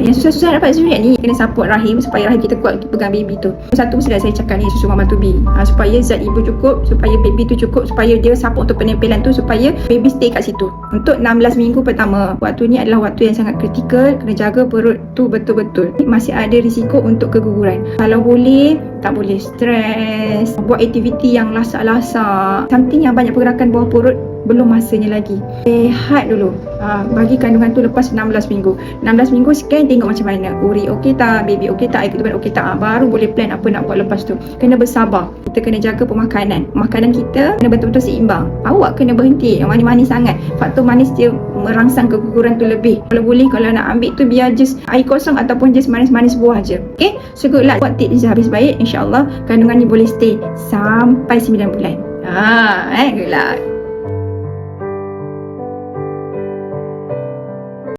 Yang susah-susah dapat susu ni kena support rahim supaya rahim kita kuat untuk pegang baby tu. Satu mesti dah saya cakap ni, susu mama to be. Supaya zat ibu cukup, supaya baby tu cukup, supaya dia support untuk penempelan tu, supaya baby stay kat situ. Untuk 16 minggu pertama, waktu ni adalah waktu yang sangat kritikal. Kena jaga perut tu betul-betul. Masih ada risiko untuk keguguran. Kalau boleh, tak boleh stres, buat aktiviti yang lasak-lasak, something yang banyak pergerakan bawah perut. Belum masanya lagi. Rehat dulu. Bagi kandungan tu lepas 16 minggu. 16 minggu scan tengok macam mana. Uri okey tak, baby okey tak, air ketuban okey tak. Baru boleh plan apa nak buat lepas tu. Kena bersabar. Kita kena jaga pemakanan. Makanan kita kena betul-betul seimbang. Awak kena berhenti yang manis-manis sangat. Faktor manis dia merangsang keguguran tu lebih. Kalau boleh, kalau nak ambil tu biar just air kosong ataupun just manis-manis buah je. Okay? So good luck. Buat tips habis baik. InsyaAllah kandungan ni boleh stay sampai 9 bulan. Good luck.